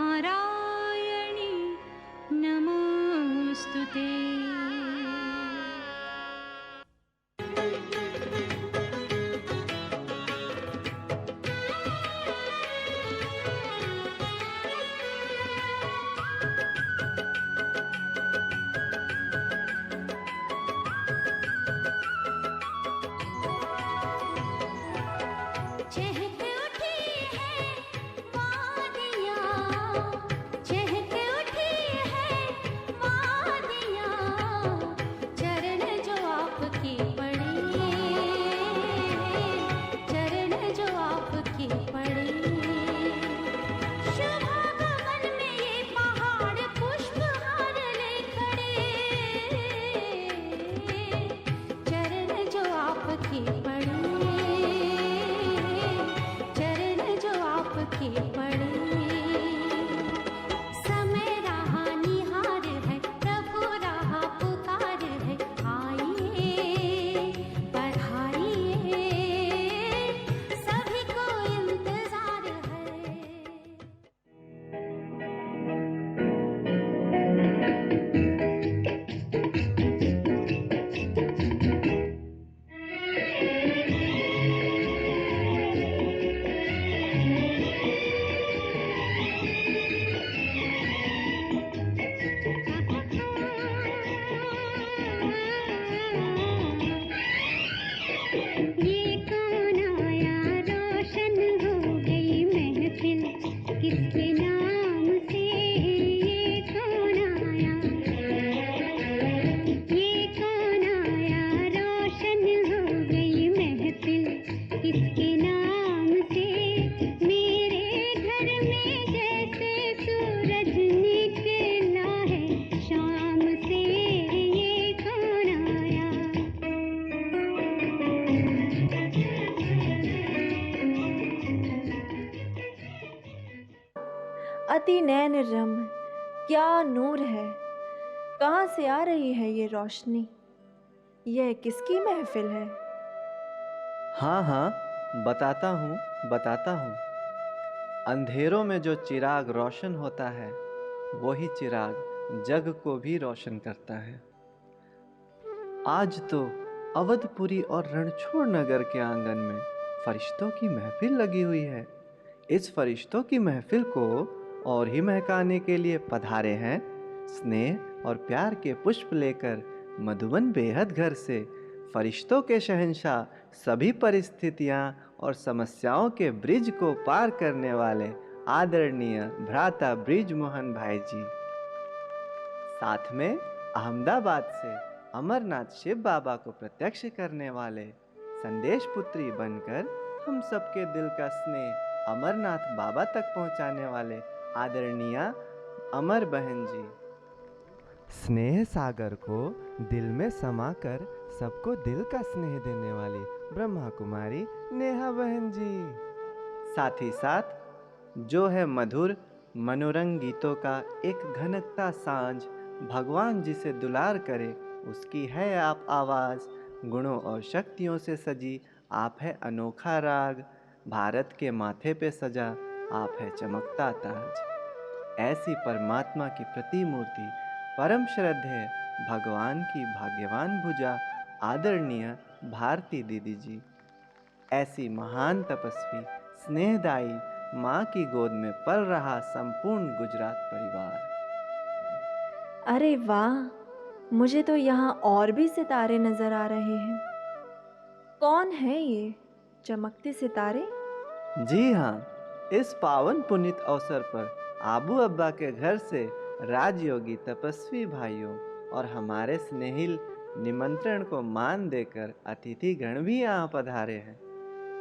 नारायणी नमोस्तुते। चहक उठी है वादियाँ, चहक उठी है वादियाँ, चरण जो आपके पड़े, चरण जो आपके पड़े। शुभागमन में ये पहाड़ पुष्पहार ले खड़े, चरण जो आपके पड़े, चरण जो आपके पड़े। समय राह निहार है, प्रभु राह पुकार है, आइए पधारिए, सभी को इंतजार है। ये कौन आया, रोशन हो गई महफिल, किसके नाम से? ये कौन आया, ये कौन आया, रोशन हो गई महफिल, किसके नाम से? मेरे घर में जैसे सूरज निकला है शाम से, ये कौन आया? अति नैन रम, क्या नूर है, कहाँ से आ रही है ये रोशनी, यह किसकी महफिल है? हाँ हाँ, बताता हूँ। अंधेरों में जो चिराग रोशन होता है, वही चिराग जग को भी रोशन करता है। आज तो अवधपुरी और रणछोड़ नगर के आंगन में फरिश्तों की महफिल लगी हुई है। इस फरिश्तों की महफिल को और ही महकाने के लिए पधारे हैं स्नेह और प्यार के पुष्प लेकर मधुबन बेहद घर से फरिश्तों के शहंशाह, सभी परिस्थितियां और समस्याओं के ब्रिज को पार करने वाले आदरणीय भ्राता ब्रिज मोहन भाई जी। साथ में अहमदाबाद से अमरनाथ शिव बाबा को प्रत्यक्ष करने वाले संदेश पुत्री बनकर हम सबके दिल का स्नेह अमरनाथ बाबा तक पहुंचाने वाले आदरणीय अमर बहन जी। स्नेह सागर को दिल में समाकर सबको दिल का स्नेह देने वाली ब्रह्मा कुमारी नेहा बहन जी। साथ ही साथ जो है मधुर मनोरंग गीतों का एक घनकता सांझ, भगवान जिसे दुलार करे उसकी है आप आवाज़, गुणों और शक्तियों से सजी आप है अनोखा राग, भारत के माथे पे सजा आप है चमकता ताज। ऐसी परमात्मा की प्रतिमूर्ति, परम श्रद्धेय भगवान की भाग्यवान भुजा आदरणीय भारती दीदी जी। ऐसी महान तपस्वी स्नेहदायी माँ की गोद में पल रहा संपूर्ण गुजरात परिवार। अरे वाह, मुझे तो यहाँ और भी सितारे नजर आ रहे हैं। कौन है ये चमकते सितारे? जी हाँ, इस पावन पुनीत अवसर पर आबू अब्बा के घर से राजयोगी तपस्वी भाइयों और हमारे स्नेहिल निमंत्रण को मान देकर अतिथि गण भी यहाँ पधारे हैं।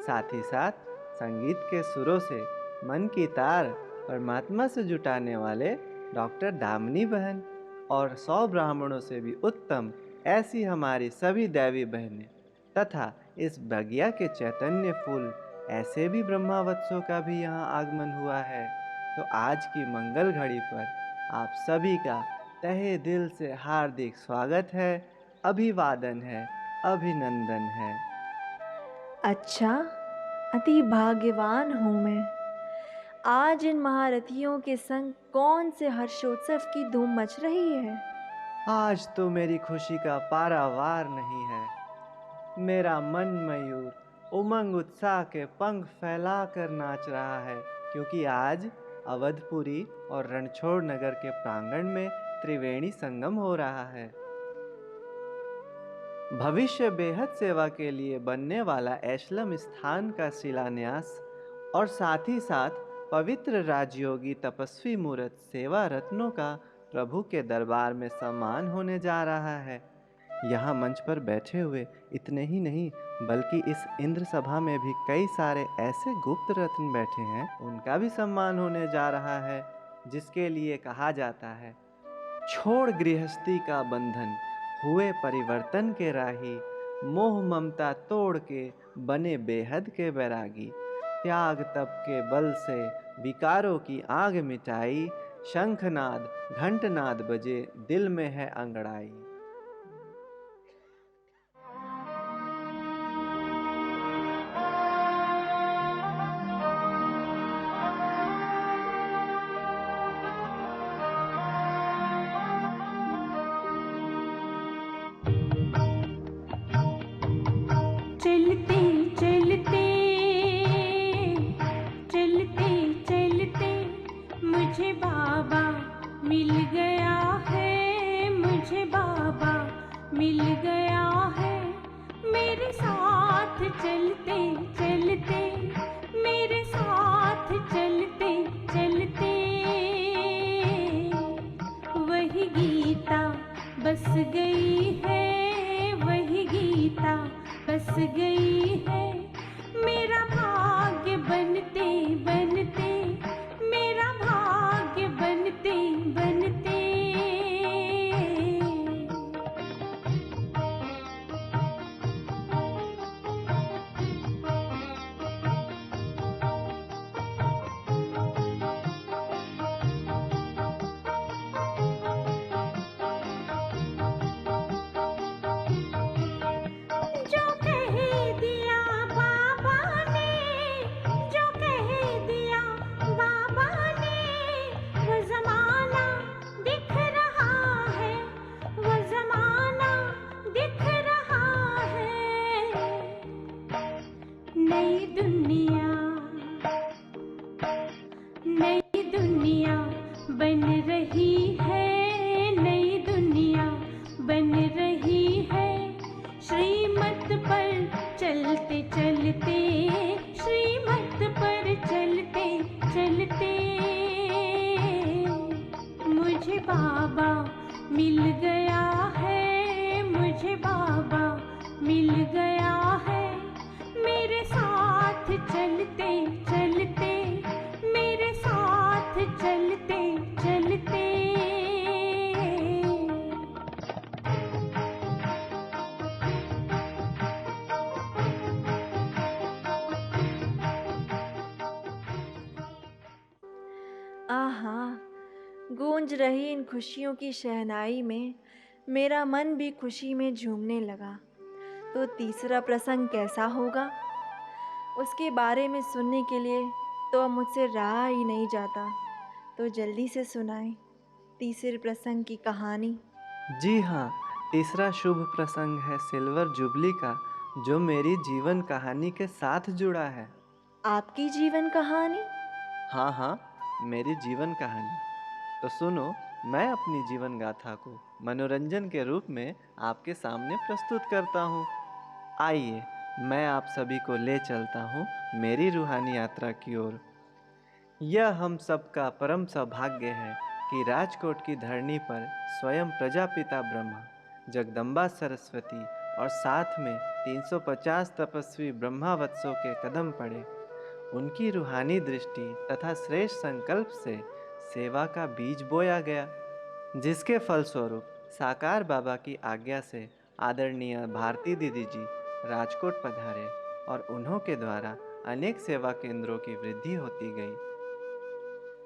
साथ ही साथ संगीत के सुरों से मन की तार परमात्मा से जुटाने वाले डॉक्टर दामिनी बहन और 100 ब्राह्मणों से भी उत्तम ऐसी हमारी सभी दैवी बहनें तथा इस बगिया के चैतन्य फूल ऐसे भी ब्रह्मावत्सों का भी यहाँ आगमन हुआ है। तो आज की मंगल घड़ी पर आप सभी का तहे दिल से हार्दिक स्वागत है, अभिवादन है, अभिनंदन है। अच्छा, अति भाग्यवान हूँ मैं। आज इन महारथियों के संग कौन से हर्षोत्सव की धूम मच रही है? आज तो मेरी खुशी का पारावार नहीं है। मेरा मन मयूर उमंग उत्साह के पंख फैलाकर नाच रहा है, क्योंकि आज अवधपुरी और रणछोड़ नगर के प्रांगण में त्रिवेणी संगम हो रहा है। भविष्य बेहद सेवा के लिए बनने वाला ऐशलम स्थान का शिलान्यास और साथ ही साथ पवित्र राजयोगी तपस्वी मूर्त सेवा रत्नों का प्रभु के दरबार में सम्मान होने जा रहा है। यहाँ मंच पर बैठे हुए इतने ही नहीं, बल्कि इस इंद्र सभा में भी कई सारे ऐसे गुप्त रत्न बैठे हैं, उनका भी सम्मान होने जा रहा है, जिसके लिए कहा जाता है, छोड़ गृहस्थी का बंधन, हुए परिवर्तन के राही, मोह ममता तोड़ के बने बेहद के बैरागी, त्याग तप के बल से विकारों की आग मिटाई, शंखनाद घंटनाद बजे दिल में है अंगड़ाई। चलते चलते चलते चलते मुझे बाबा मिल गया है, मुझे बाबा मिल गया है। मेरे साथ चलते चलते, मेरे साथ चलते चलते, वही गीता बस गई है, वही गीता बस गई है। मेरा भाग्य बनते बनते, मेरा भाग्य बनते बनते। जो कह दिया बाबा ने, जो कह दिया बाबा ने, वो जमाना दिख रहा है, वो जमाना दिख रहा है। नई दुनिया, नई दुनिया बन रही है, नई दुनिया बन रही है। श्रीमत पर चलते चलते, श्रीमत पर चलते चलते, मुझे बाबा मिल गया है, मुझे बाबा मिल गया है। मेरे साथ चलते चलते, मेरे साथ चलते चलते। आहा, गूंज रही इन खुशियों की शहनाई में मेरा मन भी खुशी में झूमने लगा। तो तीसरा प्रसंग कैसा होगा, उसके बारे में सुनने के लिए तो अब मुझसे रहा ही नहीं जाता। तो जल्दी से सुनाएं तीसरे प्रसंग की कहानी। जी हाँ, तीसरा शुभ प्रसंग है सिल्वर जुबली का, जो मेरी जीवन कहानी के साथ जुड़ा है। आपकी जीवन कहानी? हाँ हाँ, मेरी जीवन कहानी। तो सुनो, मैं अपनी जीवन गाथा को मनोरंजन के रूप में आपके सामने प्रस्तुत करता हूँ। आइए, मैं आप सभी को ले चलता हूँ मेरी रूहानी यात्रा की ओर। यह हम सबका परम सौभाग्य है कि राजकोट की धरनी पर स्वयं प्रजापिता ब्रह्मा, जगदम्बा सरस्वती और साथ में 350 तपस्वी ब्रह्मावत्सों के कदम पड़े। उनकी रूहानी दृष्टि तथा श्रेष्ठ संकल्प से सेवा का बीज बोया गया, जिसके फलस्वरूप साकार बाबा की आज्ञा से आदरणीय भारती दीदी जी राजकोट पधारे और उन्हों के द्वारा अनेक सेवा केंद्रों की वृद्धि होती गई।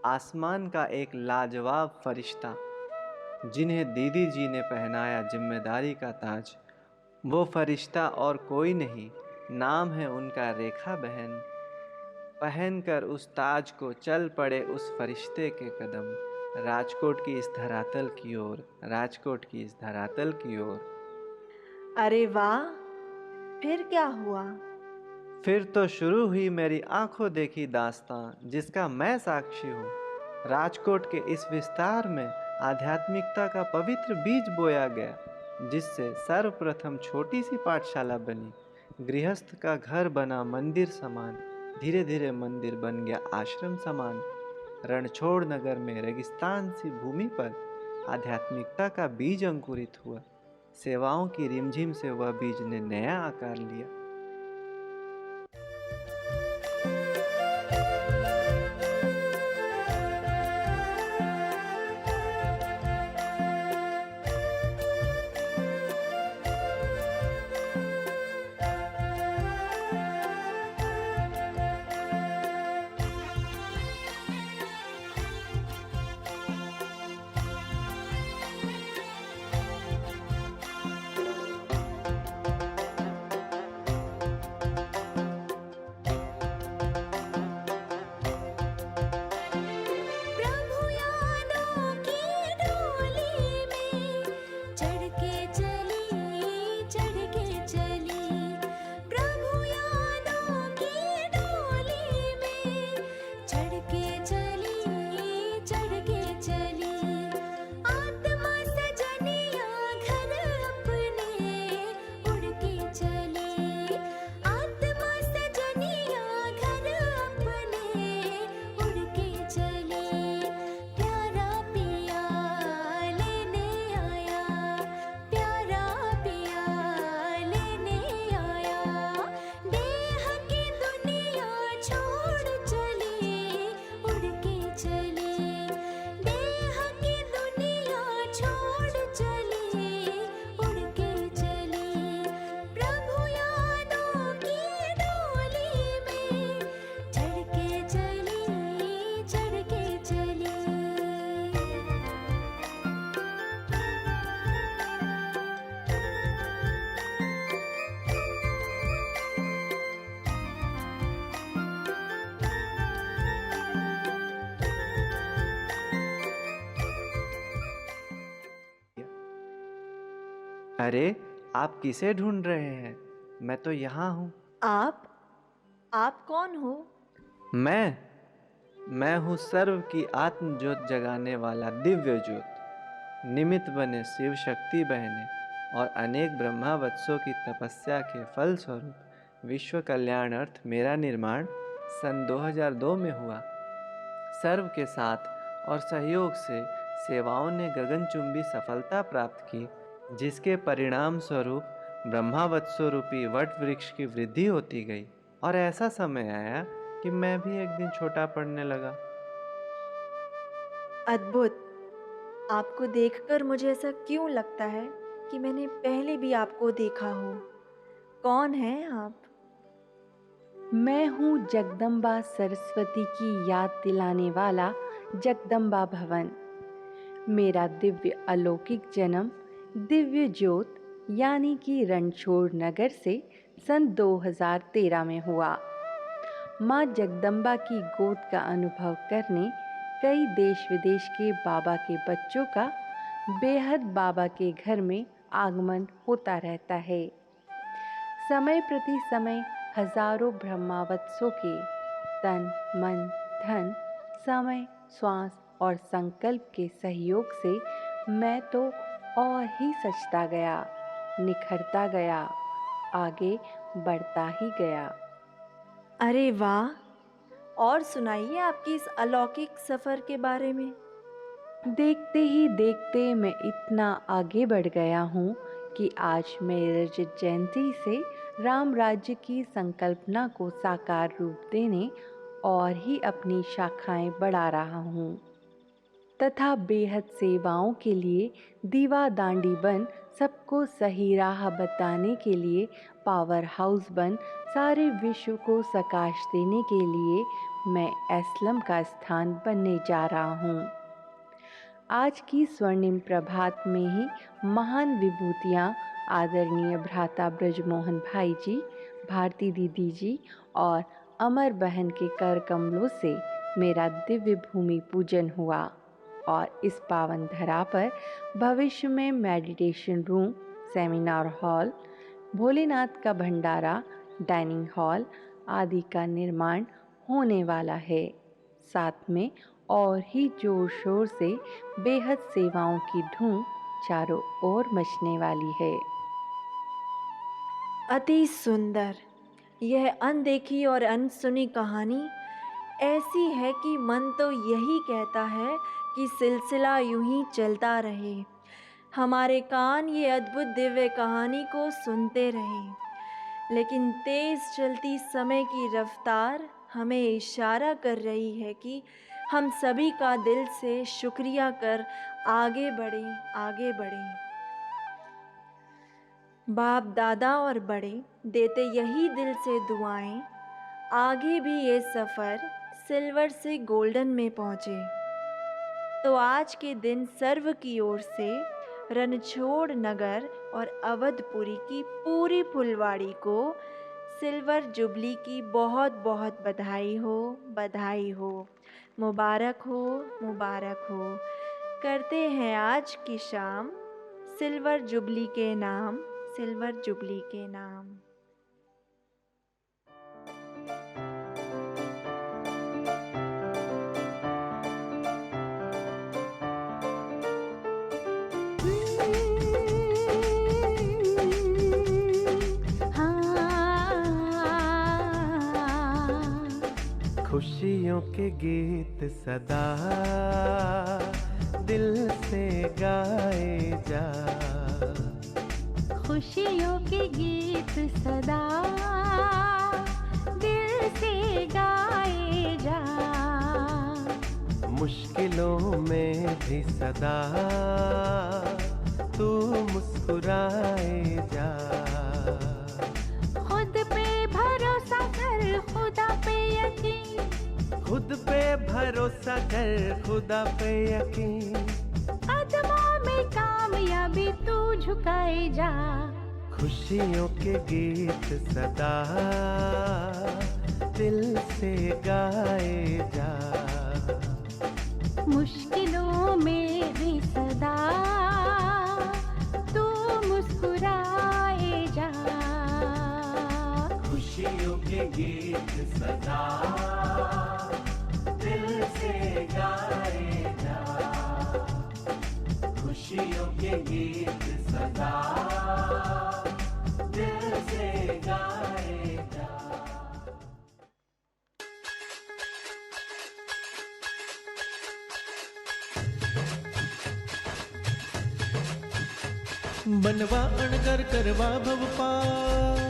आसमान का एक लाजवाब फरिश्ता, जिन्हें दीदी जी ने पहनाया जिम्मेदारी का ताज, वो फरिश्ता और कोई नहीं, नाम है उनका रेखा बहन। पहनकर उस ताज को चल पड़े उस फरिश्ते के कदम, राजकोट की इस धरातल की ओर, राजकोट की इस धरातल की ओर। अरे वाह, फिर क्या हुआ? फिर तो शुरू हुई मेरी आंखों देखी दास्तां, जिसका मैं साक्षी हूँ। राजकोट के इस विस्तार में आध्यात्मिकता का पवित्र बीज बोया गया, जिससे सर्वप्रथम छोटी सी पाठशाला बनी, गृहस्थ का घर बना मंदिर समान, धीरे धीरे मंदिर बन गया आश्रम समान। रणछोड़ नगर में रेगिस्तान सी भूमि पर आध्यात्मिकता का बीज अंकुरित हुआ। सेवाओं की रिमझिम से वह बीज ने नया आकार लिया। प्रभु यादों की डोली में चढ़ के चली, प्रभु यादों की डोली में चढ़ के चली, आत्मा सजनिया घर अपने उड़ के चली, आत्मा सजनिया घर अपने उड़ के चली। प्यारा पिया लेने आया, प्यारा पिया लेने आया, देह की दुनिया छोड़ चली, उड़ के चली, देह की दुनिया छोड़ चली, उड़ के चली। प्रभु यादों की डोली में चढ़ के चली। अरे, आप किसे ढूंढ रहे हैं? मैं तो यहाँ हूँ। आप कौन हो? मैं हूँ सर्व की आत्म ज्योत जगाने वाला दिव्य ज्योत। निमित्त बने शिव शक्ति बहने और अनेक ब्रह्मा वत्सों की तपस्या के फल स्वरूप विश्व कल्याण अर्थ मेरा निर्माण सन 2002 में हुआ। सर्व के साथ और सहयोग से सेवाओं ने गगनचुंबी सफलता प्राप्त की, जिसके परिणाम स्वरूप ब्रह्मावत्सो रूपी वट वृक्ष की वृद्धि होती गई और ऐसा समय आया कि मैं भी एक दिन छोटा पड़ने लगा। अद्भुत। आपको देखकर मुझे ऐसा क्यों लगता है कि मैंने पहले भी आपको देखा हो? कौन हैं आप? मैं हूँ जगदम्बा सरस्वती की याद दिलाने वाला जगदम्बा भवन। मेरा दिव्य अलौकिक जन्म दिव्य ज्योत यानी कि रणछोड़ नगर से सन 2013 में हुआ। माँ जगदम्बा की गोद का अनुभव करने कई देश विदेश के बाबा के बच्चों का बेहद बाबा के घर में आगमन होता रहता है। समय प्रति समय हजारों ब्रह्मावत्सों के तन मन धन समय श्वास और संकल्प के सहयोग से मैं तो और ही सजता गया, निखरता गया, आगे बढ़ता ही गया। अरे वाह! और सुनाइए आपकी इस अलौकिक सफ़र के बारे में। देखते ही देखते मैं इतना आगे बढ़ गया हूँ कि आज मैं रजत जयंती से राम राज्य की संकल्पना को साकार रूप देने और ही अपनी शाखाएं बढ़ा रहा हूँ तथा बेहद सेवाओं के लिए दीवा दांडी बन सबको सही राह बताने के लिए पावर हाउस बन सारे विश्व को प्रकाश देने के लिए मैं एस्लम का स्थान बनने जा रहा हूँ। आज की स्वर्णिम प्रभात में ही महान विभूतियाँ आदरणीय भ्राता ब्रजमोहन भाई जी, भारती दीदी जी और अमर बहन के कर कमलों से मेरा दिव्य भूमि पूजन हुआ और इस पावन धरा पर भविष्य में meditation room, seminar hall, Bholenath का भंडारा, डाइनिंग हॉल आदि का निर्माण होने वाला है। साथ में और ही जोर शोर से बेहद सेवाओं की धूम चारों ओर मचने वाली है। अति सुंदर यह अनदेखी और अनसुनी कहानी ऐसी है कि मन तो यही कहता है कि सिलसिला यूं ही चलता रहे, हमारे कान ये अद्भुत दिव्य कहानी को सुनते रहें। लेकिन तेज चलती समय की रफ्तार हमें इशारा कर रही है कि हम सभी का दिल से शुक्रिया कर आगे बढ़ें। बाप दादा और बड़े देते यही दिल से दुआएं, आगे भी ये सफ़र सिल्वर से गोल्डन में पहुँचे। तो आज के दिन सर्व की ओर से रणछोड़ नगर और अवधपुरी की पूरी फुलवाड़ी को सिल्वर जुबली की बहुत बहुत बधाई हो, मुबारक हो। करते हैं आज की शाम सिल्वर जुबली के नाम। खुशियों के गीत सदा दिल से गाए जा, खुशियों के गीत सदा दिल से गाए जा, मुश्किलों में भी सदा तू मुस्कुराए जा। खुद पे भरोसा कर, खुदा पे यकीन, खुद पे भरोसा कर, खुदा पे यकीन, कदमों में कामयाबी तू झुकाए जा। खुशियों के गीत सदा दिल से गाए जा, मुश्किलों में भी सदा तू मुस्कुराए जा। खुशियों के गीत सदा दिल से गाए जा, खुशियों के गीत सदा दिल से गाए जा। बनवा अणगर करवा भव पार,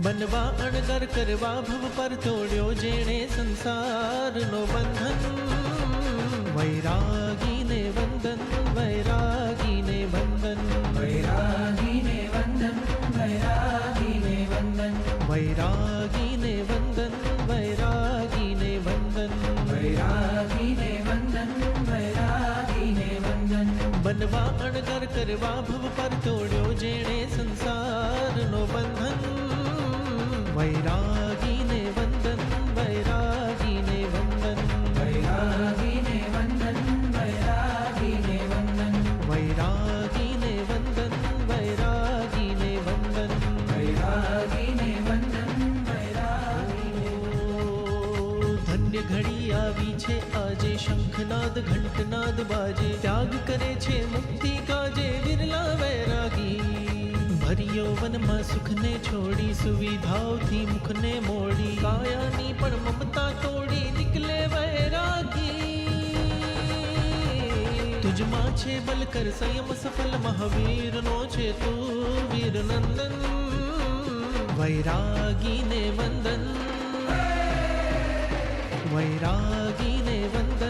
बनवा अणगर करवा भव पर तोड़्यो जेणे संसार नो बंधन। वैरागी ने वंदन, वैरागी ने वंदन, वैरागी ने वंदन, वैरागी ने वंदन, वैरागी ने वंदन, वैरागी ने वंदन, वैरागी ने वंदन, वैरागी ने वंदन। बनवा अणगर करवा भव पर तोड़्यो जेणे संसार नो बंधन। वैरागी ने वंदन, वैरागी ने वंदन, वैरागी ने वंदन, वैरागी ने वंदन, वैरागी ने वंदन, वैरागी ने वंदन, वैरागी ने वंदन, वैरागी ने। धन्य घड़ी आवी छे आजे, शंखनाद घंटनाद बाजे, त्याग करे छे मुक्ति काजे विरला वैरागी। भरियो वनमा सुखने छोड़ी, सुविधाओथी मुखने मोड़ी, कायानी पण ममता तोड़ी निकले वैरागी। तुझमा छे बल कर संयम सफल, महावीर नो छे तू वीर नंदन। वैरागी ने वंदन, वैरागी ने वंदन,